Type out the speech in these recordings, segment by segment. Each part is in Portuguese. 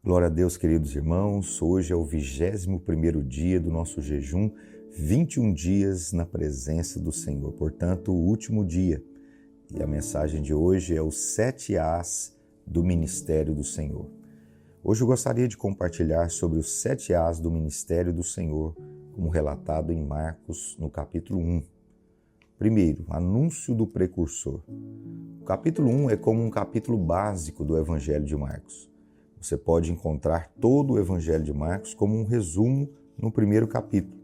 Glória a Deus, queridos irmãos. Hoje é o 21º dia do nosso jejum, 21 dias na presença do Senhor. Portanto, o último dia. E a mensagem de hoje é os 7 As do Ministério do Senhor. Hoje eu gostaria de compartilhar sobre os 7 As do Ministério do Senhor, como relatado em Marcos, no capítulo 1. Primeiro, anúncio do precursor. O capítulo 1 é como um capítulo básico do Evangelho de Marcos. Você pode encontrar todo o Evangelho de Marcos como um resumo no primeiro capítulo.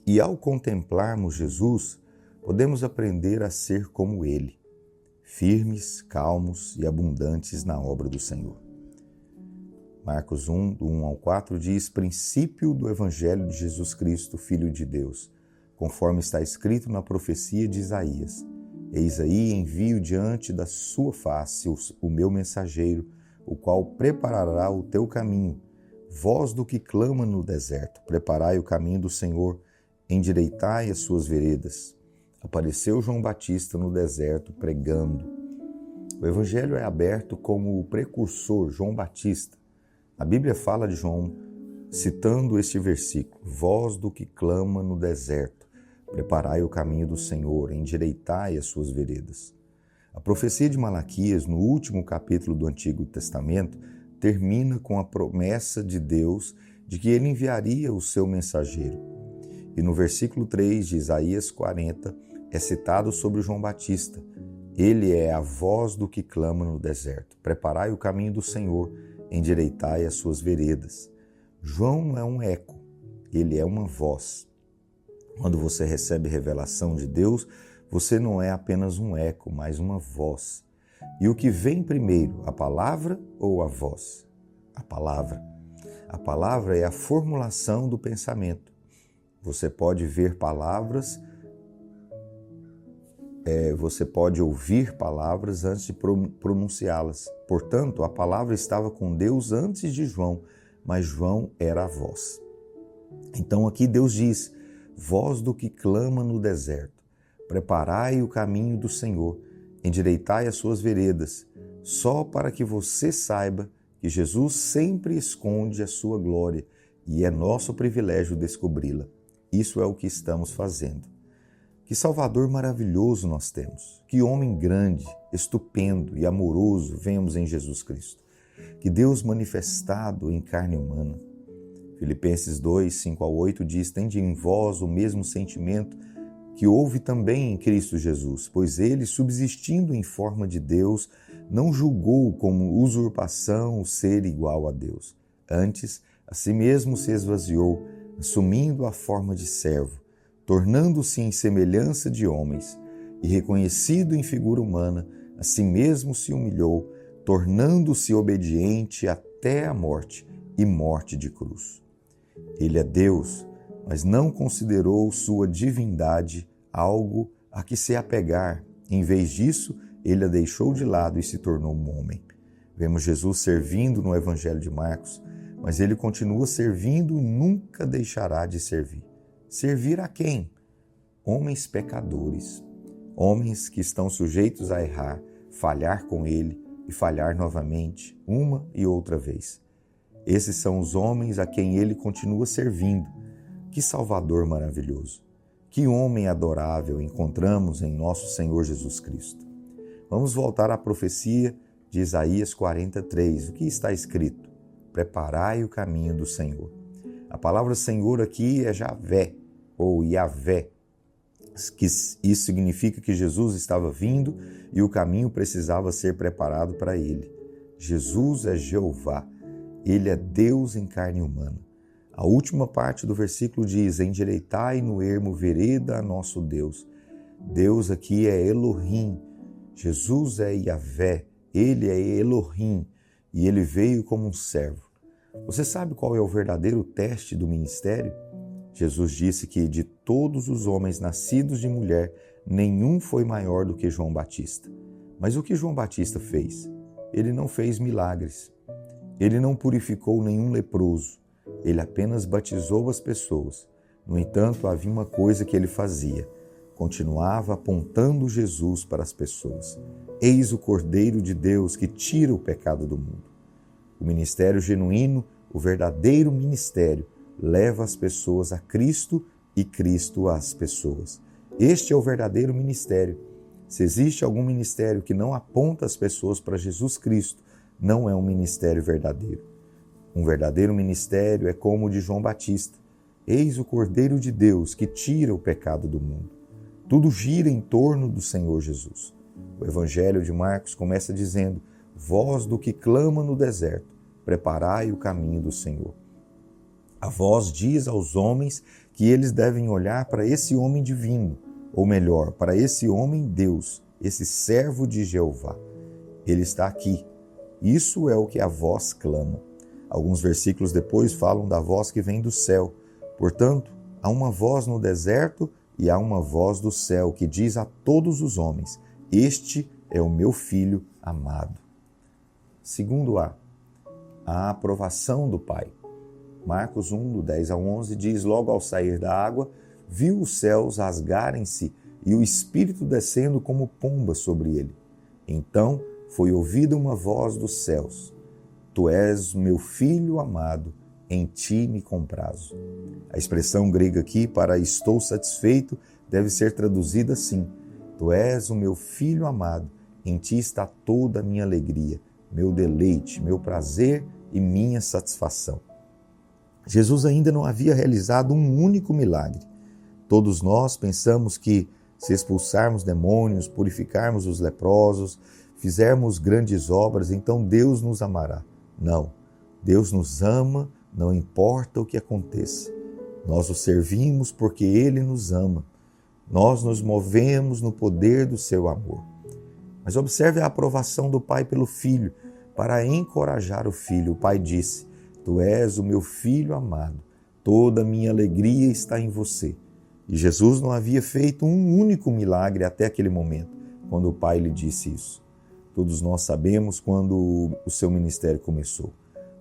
E ao contemplarmos Jesus, podemos aprender a ser como Ele, firmes, calmos e abundantes na obra do Senhor. Marcos 1, do 1 ao 4, diz: princípio do Evangelho de Jesus Cristo, Filho de Deus, conforme está escrito na profecia de Isaías. Eis aí envio diante da sua face o meu mensageiro, o qual preparará o teu caminho. Voz do que clama no deserto, preparai o caminho do Senhor, endireitai as suas veredas. Apareceu João Batista no deserto pregando. O Evangelho é aberto como o precursor, João Batista. A Bíblia fala de João citando este versículo: voz do que clama no deserto, preparai o caminho do Senhor, endireitai as suas veredas. A profecia de Malaquias, no último capítulo do Antigo Testamento, termina com a promessa de Deus de que ele enviaria o seu mensageiro. E no versículo 3 de Isaías 40 é citado sobre João Batista. Ele é a voz do que clama no deserto. Preparai o caminho do Senhor, endireitai as suas veredas. João não é um eco, ele é uma voz. Quando você recebe revelação de Deus, você não é apenas um eco, mas uma voz. E o que vem primeiro, a palavra ou a voz? A palavra. A palavra é a formulação do pensamento. Você pode ver palavras, você pode ouvir palavras antes de pronunciá-las. Portanto, a palavra estava com Deus antes de João, mas João era a voz. Então aqui Deus diz: voz do que clama no deserto. Preparai o caminho do Senhor, endireitai as suas veredas, só para que você saiba que Jesus sempre esconde a sua glória e é nosso privilégio descobri-la. Isso é o que estamos fazendo. Que Salvador maravilhoso nós temos, que homem grande, estupendo e amoroso vemos em Jesus Cristo. Que Deus manifestado em carne humana. Filipenses 2, 5 ao 8 diz: tende em vós o mesmo sentimento que houve também em Cristo Jesus, pois ele, subsistindo em forma de Deus, não julgou como usurpação o ser igual a Deus. Antes, a si mesmo se esvaziou, assumindo a forma de servo, tornando-se em semelhança de homens, e reconhecido em figura humana, a si mesmo se humilhou, tornando-se obediente até a morte, e morte de cruz. Ele é Deus, mas não considerou sua divindade algo a que se apegar. Em vez disso, ele a deixou de lado e se tornou um homem. Vemos Jesus servindo no Evangelho de Marcos, mas ele continua servindo e nunca deixará de servir. Servir a quem? Homens pecadores, homens que estão sujeitos a errar, falhar com ele e falhar novamente, uma e outra vez. Esses são os homens a quem ele continua servindo. Que Salvador maravilhoso! Que homem adorável encontramos em nosso Senhor Jesus Cristo. Vamos voltar à profecia de Isaías 43. O que está escrito? Preparai o caminho do Senhor. A palavra Senhor aqui é Javé, ou Yavé. Isso significa que Jesus estava vindo e o caminho precisava ser preparado para ele. Jesus é Jeová. Ele é Deus em carne humana. A última parte do versículo diz: endireitai no ermo vereda a nosso Deus. Deus aqui é Elohim. Jesus é Yavé. Ele é Elohim e ele veio como um servo. Você sabe qual é o verdadeiro teste do ministério? Jesus disse que de todos os homens nascidos de mulher, nenhum foi maior do que João Batista. Mas o que João Batista fez? Ele não fez milagres. Ele não purificou nenhum leproso. Ele apenas batizou as pessoas. No entanto, havia uma coisa que ele fazia. Continuava apontando Jesus para as pessoas. Eis o Cordeiro de Deus que tira o pecado do mundo. O ministério genuíno, o verdadeiro ministério, leva as pessoas a Cristo e Cristo às pessoas. Este é o verdadeiro ministério. Se existe algum ministério que não aponta as pessoas para Jesus Cristo, não é um ministério verdadeiro. Um verdadeiro ministério é como o de João Batista. Eis o Cordeiro de Deus que tira o pecado do mundo. Tudo gira em torno do Senhor Jesus. O Evangelho de Marcos começa dizendo: voz do que clama no deserto, preparai o caminho do Senhor. A voz diz aos homens que eles devem olhar para esse homem divino, ou melhor, para esse homem Deus, esse servo de Jeová. Ele está aqui. Isso é o que a voz clama. Alguns versículos depois falam da voz que vem do céu. Portanto, há uma voz no deserto e há uma voz do céu que diz a todos os homens: este é o meu filho amado. Segundo a aprovação do Pai. Marcos 1, do 10 ao 11, diz: logo ao sair da água, viu os céus rasgarem-se e o Espírito descendo como pomba sobre ele. Então foi ouvida uma voz dos céus: tu és meu filho amado, em ti me comprazo. A expressão grega aqui para estou satisfeito deve ser traduzida assim: tu és o meu filho amado, em ti está toda a minha alegria, meu deleite, meu prazer e minha satisfação. Jesus ainda não havia realizado um único milagre. Todos nós pensamos que se expulsarmos demônios, purificarmos os leprosos, fizermos grandes obras, então Deus nos amará. Não, Deus nos ama, não importa o que aconteça. Nós o servimos porque Ele nos ama. Nós nos movemos no poder do seu amor. Mas observe a aprovação do Pai pelo Filho. Para encorajar o Filho, o Pai disse: tu és o meu Filho amado, toda a minha alegria está em você. E Jesus não havia feito um único milagre até aquele momento, quando o Pai lhe disse isso. Todos nós sabemos quando o seu ministério começou.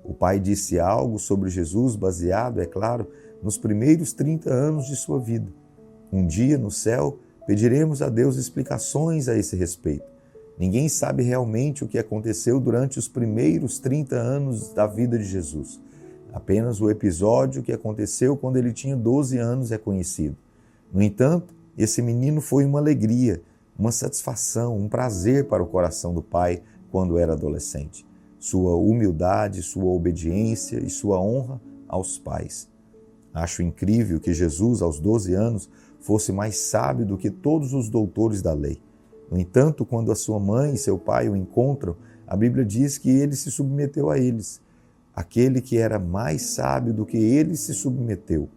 O Pai disse algo sobre Jesus baseado, é claro, nos primeiros 30 anos de sua vida. Um dia, no céu, pediremos a Deus explicações a esse respeito. Ninguém sabe realmente o que aconteceu durante os primeiros 30 anos da vida de Jesus. Apenas o episódio que aconteceu quando ele tinha 12 anos é conhecido. No entanto, esse menino foi uma alegria, uma satisfação, um prazer para o coração do Pai quando era adolescente. Sua humildade, sua obediência e sua honra aos pais. Acho incrível que Jesus, aos 12 anos, fosse mais sábio do que todos os doutores da lei. No entanto, quando a sua mãe e seu pai o encontram, a Bíblia diz que ele se submeteu a eles. Aquele que era mais sábio do que eles se submeteu.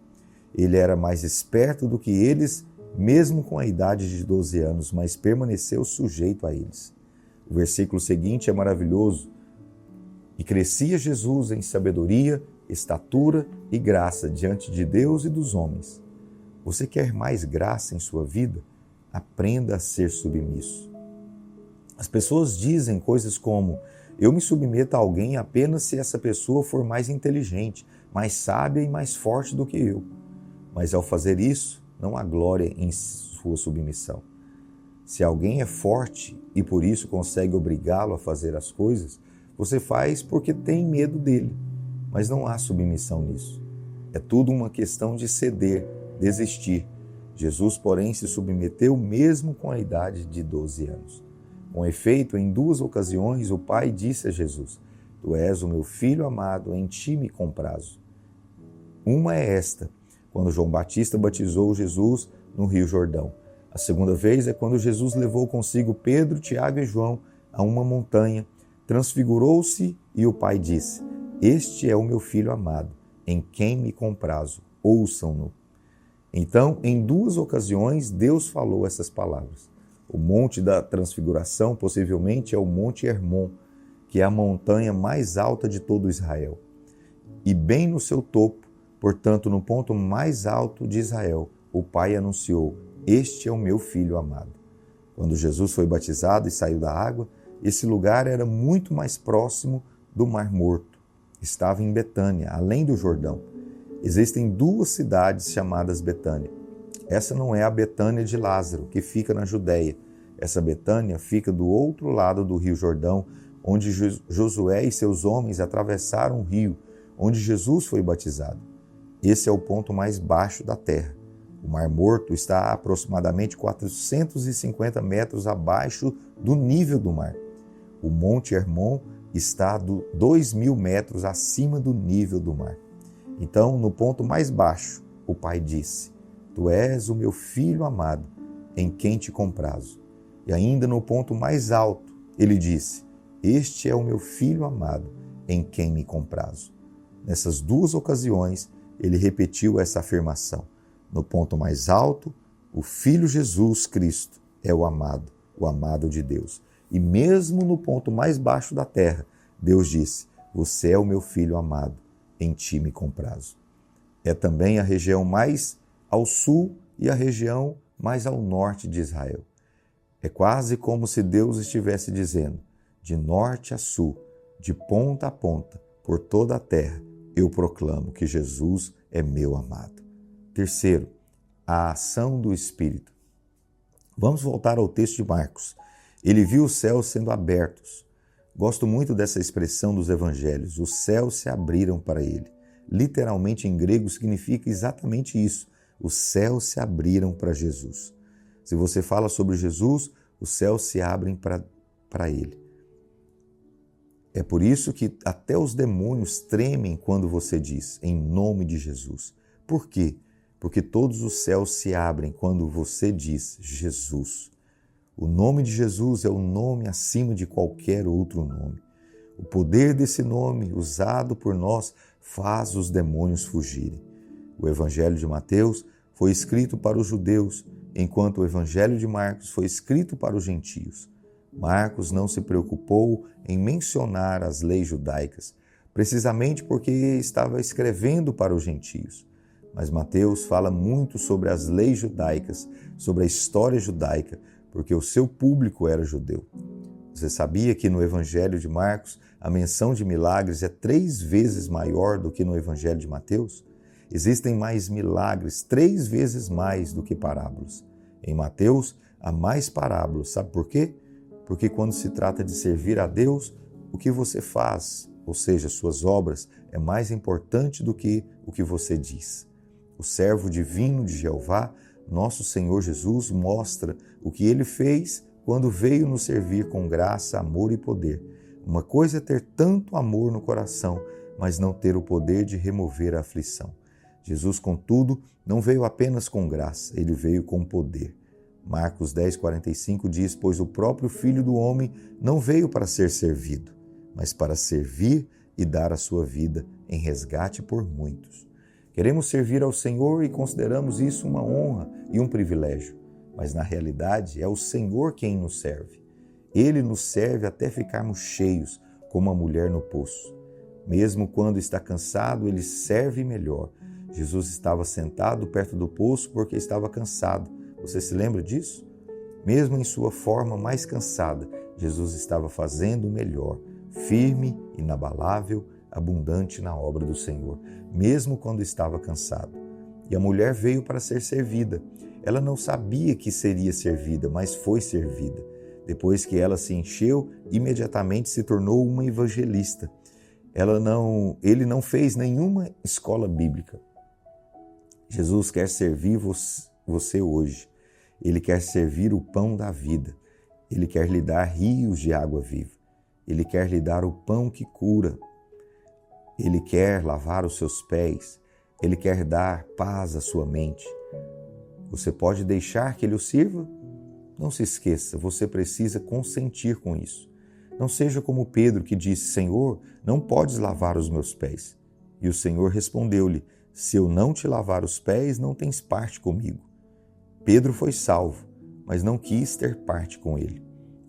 Ele era mais esperto do que eles, mesmo com a idade de 12 anos, mas permaneceu sujeito a eles. O versículo seguinte é maravilhoso. E crescia Jesus em sabedoria, estatura e graça diante de Deus e dos homens. Você quer mais graça em sua vida? Aprenda a ser submisso. As pessoas dizem coisas como: eu me submeto a alguém apenas se essa pessoa for mais inteligente, mais sábia e mais forte do que eu. Mas ao fazer isso, não há glória em sua submissão. Se alguém é forte e por isso consegue obrigá-lo a fazer as coisas, você faz porque tem medo dele, mas não há submissão nisso. É tudo uma questão de ceder, desistir. Jesus, porém, se submeteu mesmo com a idade de 12 anos. Com efeito, em 2 ocasiões, o Pai disse a Jesus: tu és o meu filho amado, em ti me comprazo. Uma é esta, quando João Batista batizou Jesus no Rio Jordão. A segunda vez é quando Jesus levou consigo Pedro, Tiago e João a uma montanha, transfigurou-se e o Pai disse: este é o meu filho amado, em quem me comprazo, ouçam-no. Então, em 2 ocasiões, Deus falou essas palavras. O Monte da Transfiguração possivelmente é o Monte Hermon, que é a montanha mais alta de todo Israel. E bem no seu topo, portanto, no ponto mais alto de Israel, o Pai anunciou: este é o meu Filho amado. Quando Jesus foi batizado e saiu da água, esse lugar era muito mais próximo do Mar Morto. Estava em Betânia, além do Jordão. Existem 2 cidades chamadas Betânia. Essa não é a Betânia de Lázaro, que fica na Judéia. Essa Betânia fica do outro lado do Rio Jordão, onde Josué e seus homens atravessaram o rio, onde Jesus foi batizado. Esse é o ponto mais baixo da terra. O Mar Morto está a aproximadamente 450 metros abaixo do nível do mar. O Monte Hermon está a 2.000 metros acima do nível do mar. Então, no ponto mais baixo, o Pai disse: Tu és o meu Filho amado, em quem te comprazo. E ainda no ponto mais alto, ele disse: Este é o meu Filho amado, em quem me comprazo. Nessas duas ocasiões, ele repetiu essa afirmação. No ponto mais alto, o Filho Jesus Cristo é o amado de Deus. E mesmo no ponto mais baixo da terra, Deus disse: Você é o meu Filho amado, em ti me comprazo. É também a região mais ao sul e a região mais ao norte de Israel. É quase como se Deus estivesse dizendo: de norte a sul, de ponta a ponta, por toda a terra, eu proclamo que Jesus é meu amado. Terceiro, a ação do Espírito. Vamos voltar ao texto de Marcos. Ele viu os céus sendo abertos. Gosto muito dessa expressão dos evangelhos. Os céus se abriram para ele. Literalmente em grego significa exatamente isso. Os céus se abriram para Jesus. Se você fala sobre Jesus, os céus se abrem para ele. É por isso que até os demônios tremem quando você diz, em nome de Jesus. Por quê? Porque todos os céus se abrem quando você diz Jesus. O nome de Jesus é o nome acima de qualquer outro nome. O poder desse nome, usado por nós, faz os demônios fugirem. O Evangelho de Mateus foi escrito para os judeus, enquanto o Evangelho de Marcos foi escrito para os gentios. Marcos não se preocupou em mencionar as leis judaicas, precisamente porque estava escrevendo para os gentios. Mas Mateus fala muito sobre as leis judaicas, sobre a história judaica, porque o seu público era judeu. Você sabia que no Evangelho de Marcos a menção de milagres é 3 vezes maior do que no Evangelho de Mateus? Existem mais milagres, 3 vezes mais do que parábolas. Em Mateus, há mais parábolas. Sabe por quê? Porque quando se trata de servir a Deus, o que você faz, ou seja, suas obras, é mais importante do que o que você diz. O servo divino de Jeová, nosso Senhor Jesus, mostra o que ele fez quando veio nos servir com graça, amor e poder. Uma coisa é ter tanto amor no coração, mas não ter o poder de remover a aflição. Jesus, contudo, não veio apenas com graça, ele veio com poder. Marcos 10:45 diz: Pois o próprio Filho do Homem não veio para ser servido, mas para servir e dar a sua vida em resgate por muitos. Queremos servir ao Senhor e consideramos isso uma honra e um privilégio, mas na realidade é o Senhor quem nos serve. Ele nos serve até ficarmos cheios, como a mulher no poço. Mesmo quando está cansado, ele serve melhor. Jesus estava sentado perto do poço porque estava cansado. Você se lembra disso? Mesmo em sua forma mais cansada, Jesus estava fazendo o melhor, firme, inabalável, abundante na obra do Senhor, mesmo quando estava cansado. E a mulher veio para ser servida. Ela não sabia que seria servida, mas foi servida. Depois que ela se encheu, imediatamente se tornou uma evangelista. Ele não fez nenhuma escola bíblica. Jesus quer servir você hoje. Ele quer servir o pão da vida. Ele quer lhe dar rios de água viva. Ele quer lhe dar o pão que cura. Ele quer lavar os seus pés. Ele quer dar paz à sua mente. Você pode deixar que ele o sirva? Não se esqueça, você precisa consentir com isso. Não seja como Pedro, que disse: Senhor, não podes lavar os meus pés. E o Senhor respondeu-lhe: Se eu não te lavar os pés, não tens parte comigo. Pedro foi salvo, mas não quis ter parte com ele.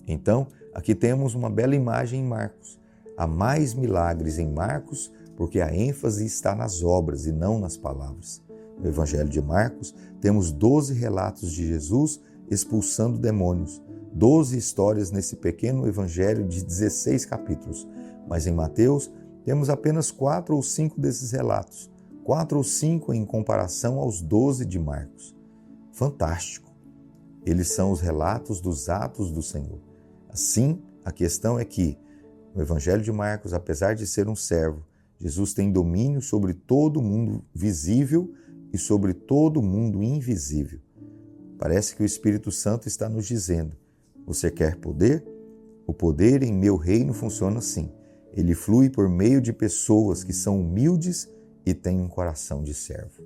Então, aqui temos uma bela imagem em Marcos. Há mais milagres em Marcos porque a ênfase está nas obras e não nas palavras. No Evangelho de Marcos, temos 12 relatos de Jesus expulsando demônios, 12 histórias nesse pequeno evangelho de 16 capítulos. Mas em Mateus, temos apenas 4 ou 5 desses relatos, 4 ou 5 em comparação aos 12 de Marcos. Fantástico! Eles são os relatos dos atos do Senhor. Assim, a questão é que No Evangelho de Marcos, apesar de ser um servo, Jesus tem domínio sobre todo o mundo visível e sobre todo o mundo invisível. Parece que o Espírito Santo está nos dizendo: você quer poder? O poder em meu reino funciona assim. Ele flui por meio de pessoas que são humildes e têm um coração de servo.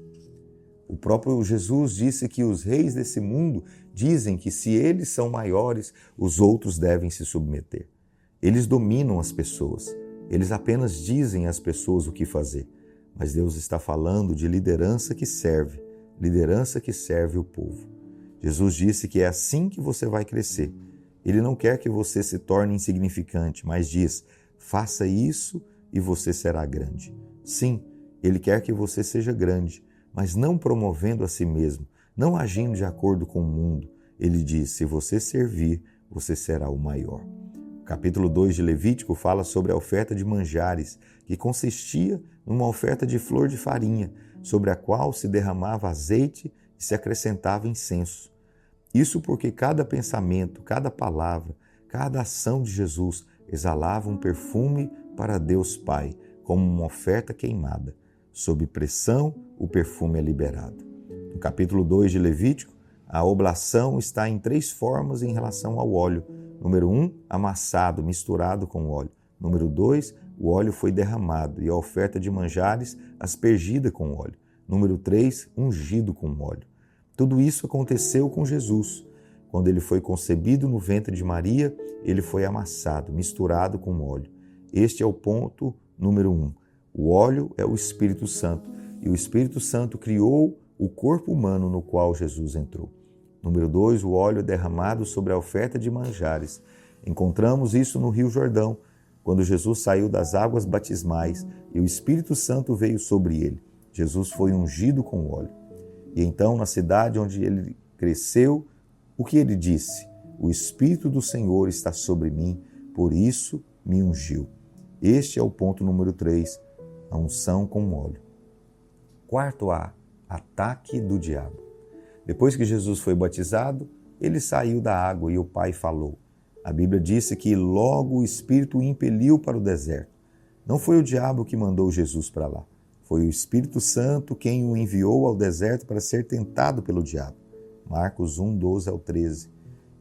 O próprio Jesus disse que os reis desse mundo dizem que se eles são maiores, os outros devem se submeter. Eles dominam as pessoas. Eles apenas dizem às pessoas o que fazer. Mas Deus está falando de liderança que serve o povo. Jesus disse que é assim que você vai crescer. Ele não quer que você se torne insignificante, mas diz: faça isso e você será grande. Sim, Ele quer que você seja grande, mas não promovendo a si mesmo, não agindo de acordo com o mundo. Ele diz: se você servir, você será o maior. O capítulo 2 de Levítico fala sobre a oferta de manjares, que consistia numa oferta de flor de farinha, sobre a qual se derramava azeite e se acrescentava incenso. Isso porque cada pensamento, cada palavra, cada ação de Jesus exalava um perfume para Deus Pai, como uma oferta queimada. Sob pressão, o perfume é liberado. No capítulo 2 de Levítico, a oblação está em 3 formas em relação ao óleo. Número 1, amassado, misturado com óleo. Número 2, o óleo foi derramado e a oferta de manjares aspergida com óleo. Número 3, ungido com óleo. Tudo isso aconteceu com Jesus. Quando ele foi concebido no ventre de Maria, ele foi amassado, misturado com óleo. Este é o ponto número 1. O óleo é o Espírito Santo e o Espírito Santo criou o corpo humano no qual Jesus entrou. Número 2, o óleo é derramado sobre a oferta de manjares. Encontramos isso no Rio Jordão, quando Jesus saiu das águas batismais e o Espírito Santo veio sobre ele. Jesus foi ungido com óleo. E então, na cidade onde ele cresceu, o que ele disse? O Espírito do Senhor está sobre mim, por isso me ungiu. Este é o ponto número 3, a unção com óleo. Quarto A, ataque do diabo. Depois que Jesus foi batizado, ele saiu da água e o Pai falou. A Bíblia disse que logo o Espírito o impeliu para o deserto. Não foi o diabo que mandou Jesus para lá. Foi o Espírito Santo quem o enviou ao deserto para ser tentado pelo diabo. Marcos 1, 12 ao 13.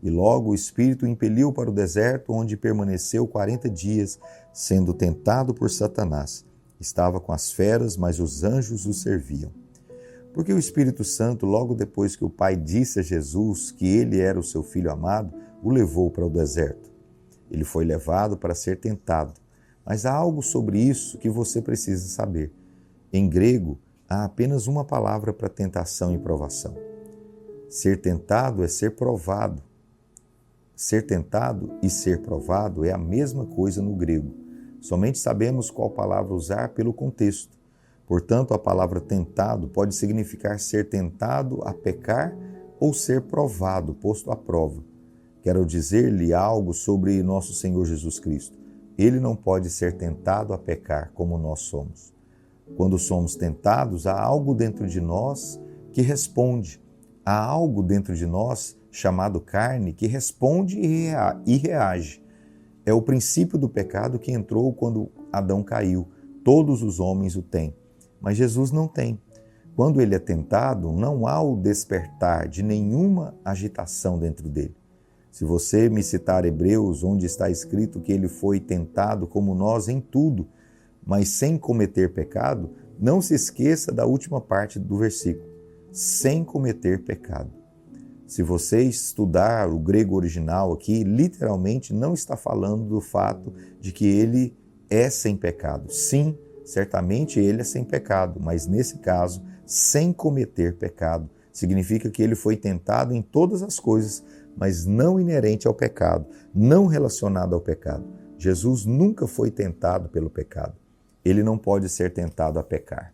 E logo o Espírito o impeliu para o deserto, onde permaneceu 40 dias, sendo tentado por Satanás. Estava com as feras, mas os anjos o serviam. Porque o Espírito Santo, logo depois que o Pai disse a Jesus que ele era o seu Filho amado, o levou para o deserto. Ele foi levado para ser tentado. Mas há algo sobre isso que você precisa saber. Em grego, há apenas uma palavra para tentação e provação. Ser tentado é ser provado. Ser tentado e ser provado é a mesma coisa no grego. Somente sabemos qual palavra usar pelo contexto. Portanto, a palavra tentado pode significar ser tentado a pecar ou ser provado, posto à prova. Quero dizer-lhe algo sobre nosso Senhor Jesus Cristo. Ele não pode ser tentado a pecar como nós somos. Quando somos tentados, há algo dentro de nós que responde. Há algo dentro de nós, chamado carne, que responde e reage. É o princípio do pecado que entrou quando Adão caiu. Todos os homens o têm, mas Jesus não tem. Quando ele é tentado, não há o despertar de nenhuma agitação dentro dele. Se você me citar Hebreus, onde está escrito que ele foi tentado como nós em tudo, mas sem cometer pecado, não se esqueça da última parte do versículo, sem cometer pecado. Se você estudar o grego original aqui, literalmente não está falando do fato de que ele é sem pecado. Sim, certamente ele é sem pecado, mas nesse caso, sem cometer pecado, significa que ele foi tentado em todas as coisas, mas não inerente ao pecado, não relacionado ao pecado. Jesus nunca foi tentado pelo pecado. Ele não pode ser tentado a pecar.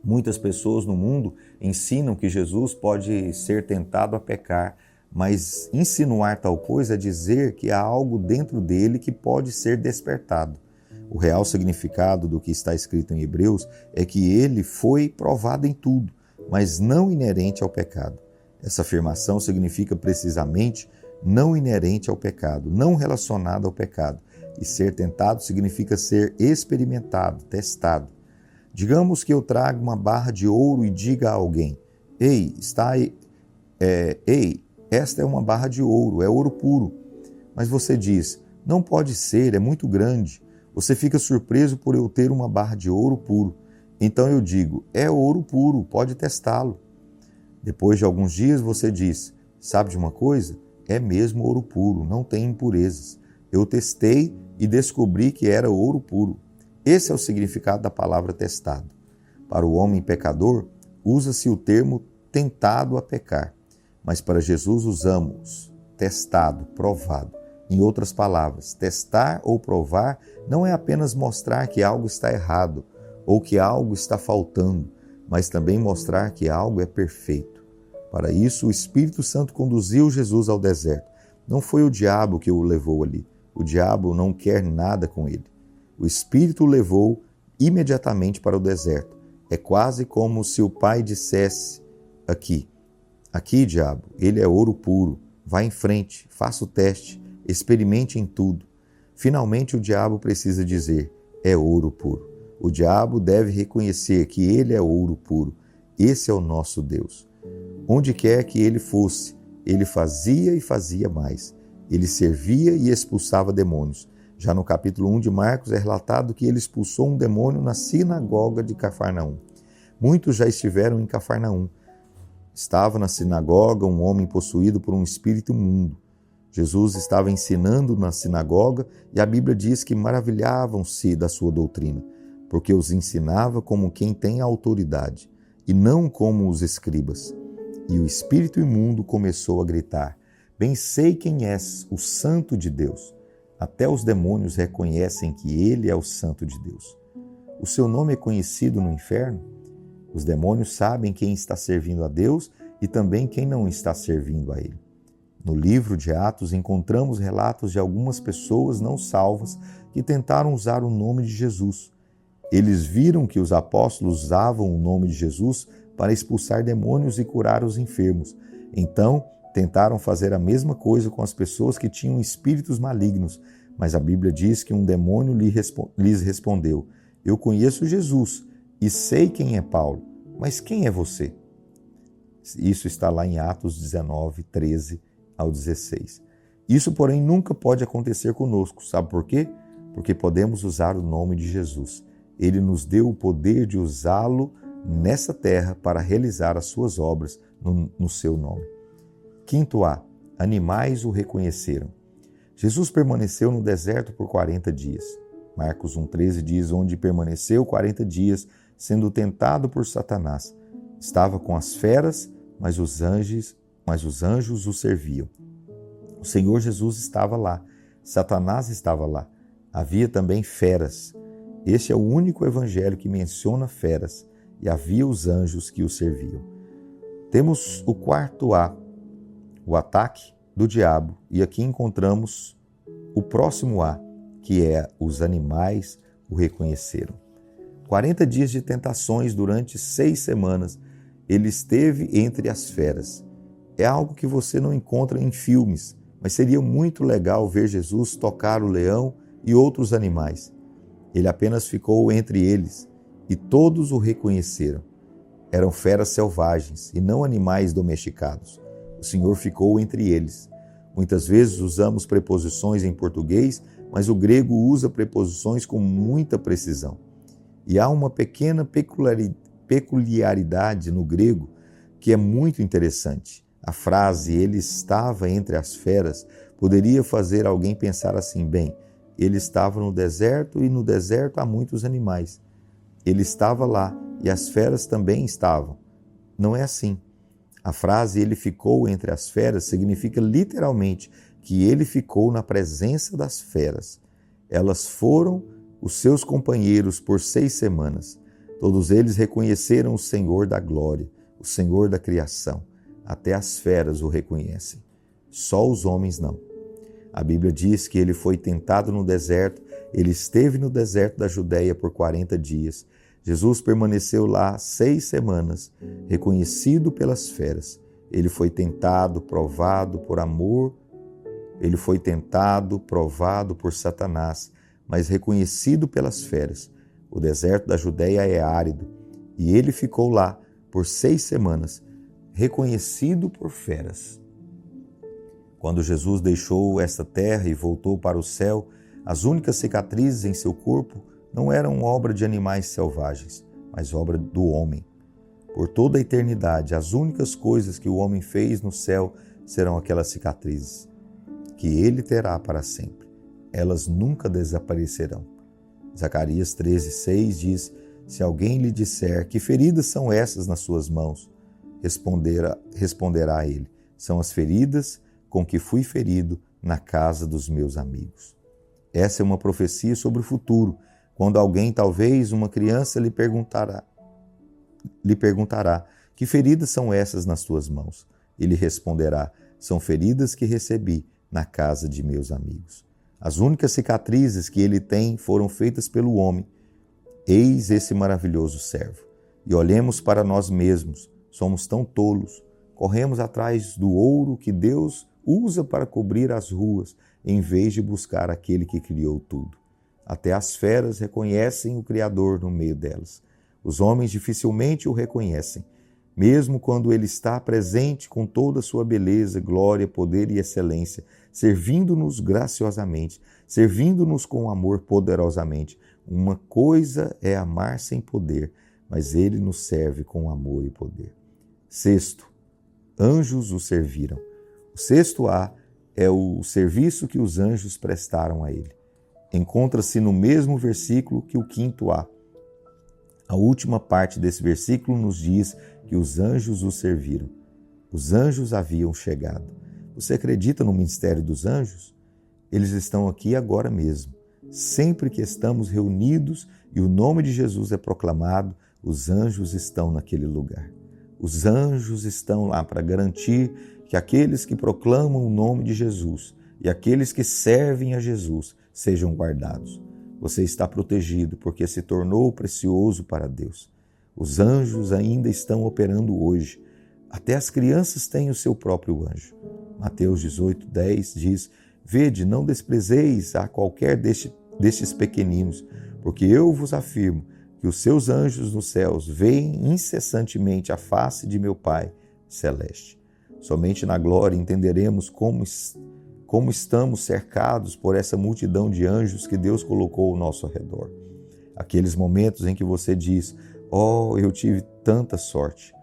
Muitas pessoas no mundo ensinam que Jesus pode ser tentado a pecar, mas insinuar tal coisa é dizer que há algo dentro dele que pode ser despertado. O real significado do que está escrito em Hebreus é que ele foi provado em tudo, mas não inerente ao pecado. Essa afirmação significa precisamente não inerente ao pecado, não relacionado ao pecado. E ser tentado significa ser experimentado, testado. Digamos que eu traga uma barra de ouro e diga a alguém: Ei, esta é uma barra de ouro, é ouro puro. Mas você diz: não pode ser, é muito grande. Você fica surpreso por eu ter uma barra de ouro puro. Então eu digo: é ouro puro, pode testá-lo. Depois de alguns dias você diz: sabe de uma coisa? É mesmo ouro puro, não tem impurezas. Eu testei e descobri que era ouro puro. Esse é o significado da palavra testado. Para o homem pecador, usa-se o termo tentado a pecar. Mas para Jesus usamos testado, provado. Em outras palavras, testar ou provar não é apenas mostrar que algo está errado ou que algo está faltando, mas também mostrar que algo é perfeito. Para isso, o Espírito Santo conduziu Jesus ao deserto. Não foi o diabo que o levou ali. O diabo não quer nada com ele. O Espírito o levou imediatamente para o deserto. É quase como se o Pai dissesse: aqui, diabo, ele é ouro puro. Vá em frente, faça o teste, experimente em tudo. Finalmente o diabo precisa dizer: é ouro puro. O diabo deve reconhecer que ele é ouro puro. Esse é o nosso Deus. Onde quer que ele fosse, ele fazia e fazia mais. Ele servia e expulsava demônios. Já no capítulo 1 de Marcos é relatado que ele expulsou um demônio na sinagoga de Cafarnaum. Muitos já estiveram em Cafarnaum. Estava na sinagoga um homem possuído por um espírito imundo. Jesus estava ensinando na sinagoga e a Bíblia diz que maravilhavam-se da sua doutrina, porque os ensinava como quem tem autoridade, e não como os escribas. E o espírito imundo começou a gritar: bem sei quem és, o Santo de Deus. Até os demônios reconhecem que ele é o Santo de Deus. O seu nome é conhecido no inferno? Os demônios sabem quem está servindo a Deus e também quem não está servindo a ele. No livro de Atos encontramos relatos de algumas pessoas não salvas que tentaram usar o nome de Jesus. Eles viram que os apóstolos usavam o nome de Jesus para expulsar demônios e curar os enfermos. Então, tentaram fazer a mesma coisa com as pessoas que tinham espíritos malignos, mas a Bíblia diz que um demônio lhes respondeu: eu conheço Jesus e sei quem é Paulo, mas quem é você? Isso está lá em Atos 19, 13 ao 16. Isso, porém, nunca pode acontecer conosco. Sabe por quê? Porque podemos usar o nome de Jesus. Ele nos deu o poder de usá-lo nessa terra para realizar as suas obras no seu nome. Quinto A, animais o reconheceram. Jesus permaneceu no deserto por 40 dias. Marcos 1,13 diz: onde permaneceu 40 dias, sendo tentado por Satanás. Estava com as feras, mas os anjos o serviam. O Senhor Jesus estava lá. Satanás estava lá. Havia também feras. Este é o único evangelho que menciona feras, e havia os anjos que o serviam. Temos o quarto A, o ataque do diabo, e aqui encontramos o próximo A, que é: os animais o reconheceram. 40 dias de tentações durante 6 semanas, ele esteve entre as feras. É algo que você não encontra em filmes, mas seria muito legal ver Jesus tocar o leão e outros animais. Ele apenas ficou entre eles e todos o reconheceram. Eram feras selvagens e não animais domesticados. O Senhor ficou entre eles. Muitas vezes usamos preposições em português, mas o grego usa preposições com muita precisão. E há uma pequena peculiaridade no grego que é muito interessante. A frase "ele estava entre as feras" poderia fazer alguém pensar assim: bem, ele estava no deserto e no deserto há muitos animais. Ele estava lá e as feras também estavam. Não é assim. A frase "ele ficou entre as feras" significa literalmente que ele ficou na presença das feras. Elas foram os seus companheiros por 6 semanas. Todos eles reconheceram o Senhor da glória, o Senhor da criação. Até as feras o reconhecem. Só os homens não. A Bíblia diz que ele foi tentado no deserto, ele esteve no deserto da Judeia por 40 dias. Jesus permaneceu lá 6 semanas, reconhecido pelas feras. Ele foi tentado, provado por amor Ele foi tentado, provado por Satanás, mas reconhecido pelas feras. O deserto da Judéia é árido, e ele ficou lá por 6 semanas, reconhecido por feras. Quando Jesus deixou esta terra e voltou para o céu, as únicas cicatrizes em seu corpo não eram obra de animais selvagens, mas obra do homem. Por toda a eternidade, as únicas coisas que o homem fez no céu serão aquelas cicatrizes, que ele terá para sempre. Elas nunca desaparecerão. Zacarias 13:6 diz: se alguém lhe disser que feridas são essas nas suas mãos, responderá ele: são as feridas com que fui ferido na casa dos meus amigos. Essa é uma profecia sobre o futuro, quando alguém, talvez uma criança, lhe perguntará: que feridas são essas nas tuas mãos? Ele responderá: são feridas que recebi na casa de meus amigos. As únicas cicatrizes que ele tem foram feitas pelo homem. Eis esse maravilhoso servo. E olhemos para nós mesmos, somos tão tolos. Corremos atrás do ouro que Deus usa para cobrir as ruas, em vez de buscar aquele que criou tudo. Até as feras reconhecem o Criador no meio delas. Os homens dificilmente o reconhecem, mesmo quando ele está presente com toda a sua beleza, glória, poder e excelência, servindo-nos graciosamente, servindo-nos com amor poderosamente. Uma coisa é amar sem poder, mas ele nos serve com amor e poder. Sexto, anjos o serviram. O sexto A é o serviço que os anjos prestaram a ele. Encontra-se no mesmo versículo que o quinto A. A última parte desse versículo nos diz que os anjos o serviram. Os anjos haviam chegado. Você acredita no ministério dos anjos? Eles estão aqui agora mesmo. Sempre que estamos reunidos e o nome de Jesus é proclamado, os anjos estão naquele lugar. Os anjos estão lá para garantir que aqueles que proclamam o nome de Jesus e aqueles que servem a Jesus sejam guardados. Você está protegido porque se tornou precioso para Deus. Os anjos ainda estão operando hoje. Até as crianças têm o seu próprio anjo. Mateus 18:10 diz: vede, não desprezeis a qualquer destes pequeninos, porque eu vos afirmo que os seus anjos nos céus veem incessantemente a face de meu Pai celeste. Somente na glória entenderemos como estamos cercados por essa multidão de anjos que Deus colocou ao nosso redor. Aqueles momentos em que você diz: oh, eu tive tanta sorte.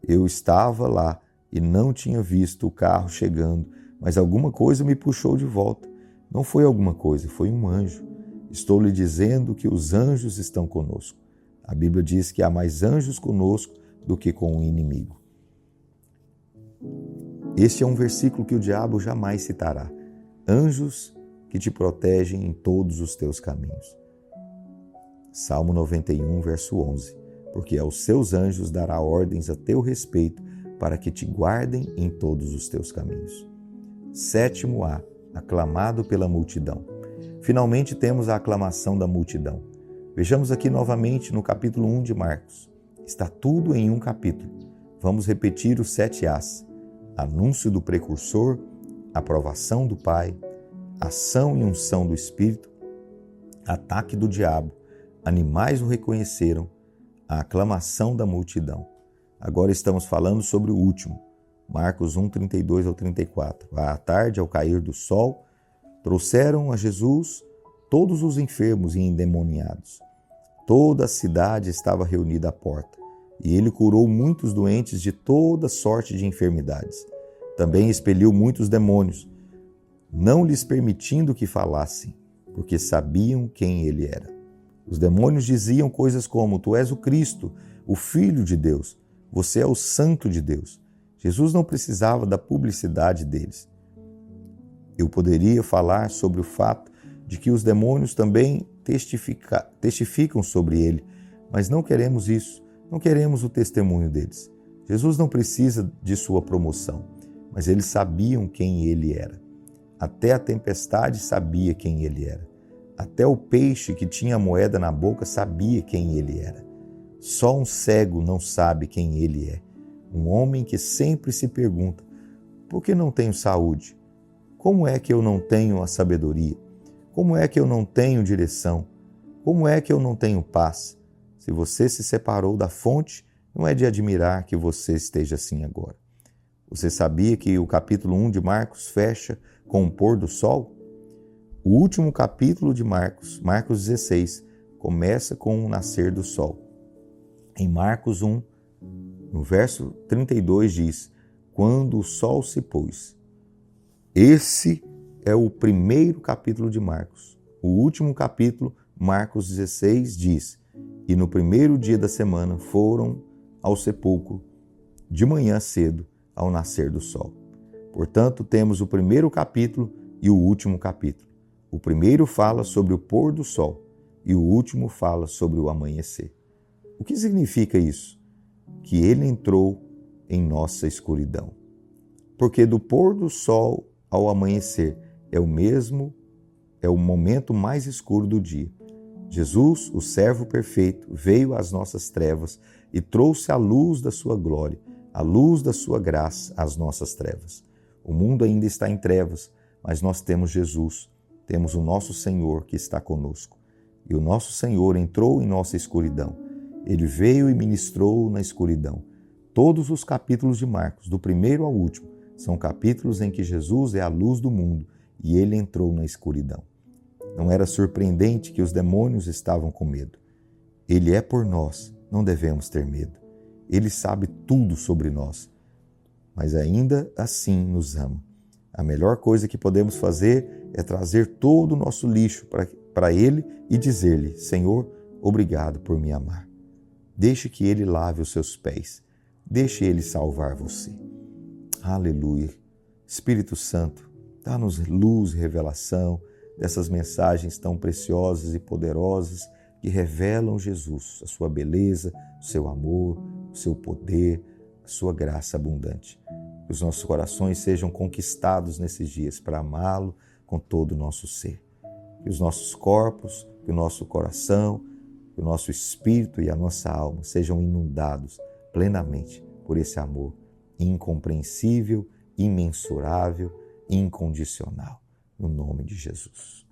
Eu estava lá e não tinha visto o carro chegando, mas alguma coisa me puxou de volta. Não foi alguma coisa, foi um anjo. Estou lhe dizendo que os anjos estão conosco. A Bíblia diz que há mais anjos conosco do que com o inimigo. Este é um versículo que o diabo jamais citará. Anjos que te protegem em todos os teus caminhos. Salmo 91, verso 11. Porque aos seus anjos dará ordens a teu respeito, para que te guardem em todos os teus caminhos. Sétimo A, aclamado pela multidão. Finalmente temos a aclamação da multidão. Vejamos aqui novamente no capítulo 1 de Marcos. Está tudo em um capítulo. Vamos repetir os 7 As. Anúncio do precursor, aprovação do Pai, ação e unção do Espírito, ataque do diabo, animais o reconheceram, a aclamação da multidão. Agora estamos falando sobre o último, Marcos 1, 32 ao 34. À tarde, ao cair do sol, trouxeram a Jesus todos os enfermos e endemoniados. Toda a cidade estava reunida à porta, e ele curou muitos doentes de toda sorte de enfermidades. Também expeliu muitos demônios, não lhes permitindo que falassem, porque sabiam quem ele era. Os demônios diziam coisas como: tu és o Cristo, o Filho de Deus, você é o Santo de Deus. Jesus não precisava da publicidade deles. Eu poderia falar sobre o fato de que os demônios também testificam sobre ele, mas não queremos isso, não queremos o testemunho deles. Jesus não precisa de sua promoção, mas eles sabiam quem ele era. Até a tempestade sabia quem ele era. Até o peixe que tinha a moeda na boca sabia quem ele era. Só um cego não sabe quem ele é. Um homem que sempre se pergunta: por que não tenho saúde? Como é que eu não tenho a sabedoria? Como é que eu não tenho direção? Como é que eu não tenho paz? Se você se separou da fonte, não é de admirar que você esteja assim agora. Você sabia que o capítulo 1 de Marcos fecha com o pôr do sol? O último capítulo de Marcos, Marcos 16, começa com o nascer do sol. Em Marcos 1, no verso 32 diz: quando o sol se pôs. Esse é o primeiro capítulo de Marcos. O último capítulo, Marcos 16, diz: e no primeiro dia da semana foram ao sepulcro de manhã cedo, ao nascer do sol. Portanto, temos o primeiro capítulo e o último capítulo. O primeiro fala sobre o pôr do sol e o último fala sobre o amanhecer. O que significa isso? Que ele entrou em nossa escuridão. Porque do pôr do sol ao amanhecer é o momento mais escuro do dia. Jesus, o servo perfeito, veio às nossas trevas e trouxe a luz da sua glória, a luz da sua graça às nossas trevas. O mundo ainda está em trevas, mas nós temos Jesus, temos o nosso Senhor que está conosco. E o nosso Senhor entrou em nossa escuridão. Ele veio e ministrou na escuridão. Todos os capítulos de Marcos, do primeiro ao último, são capítulos em que Jesus é a luz do mundo e ele entrou na escuridão. Não era surpreendente que os demônios estavam com medo. Ele é por nós, não devemos ter medo. Ele sabe tudo sobre nós, mas ainda assim nos ama. A melhor coisa que podemos fazer é trazer todo o nosso lixo para Ele e dizer-lhe: Senhor, obrigado por me amar. Deixe que Ele lave os seus pés. Deixe Ele salvar você. Aleluia. Espírito Santo, dá-nos luz e revelação dessas mensagens tão preciosas e poderosas que revelam Jesus, a sua beleza, o seu amor, o seu poder, a sua graça abundante. Que os nossos corações sejam conquistados nesses dias para amá-lo com todo o nosso ser. Que os nossos corpos, que o nosso coração, que o nosso espírito e a nossa alma sejam inundados plenamente por esse amor incompreensível, imensurável, incondicional. No nome de Jesus.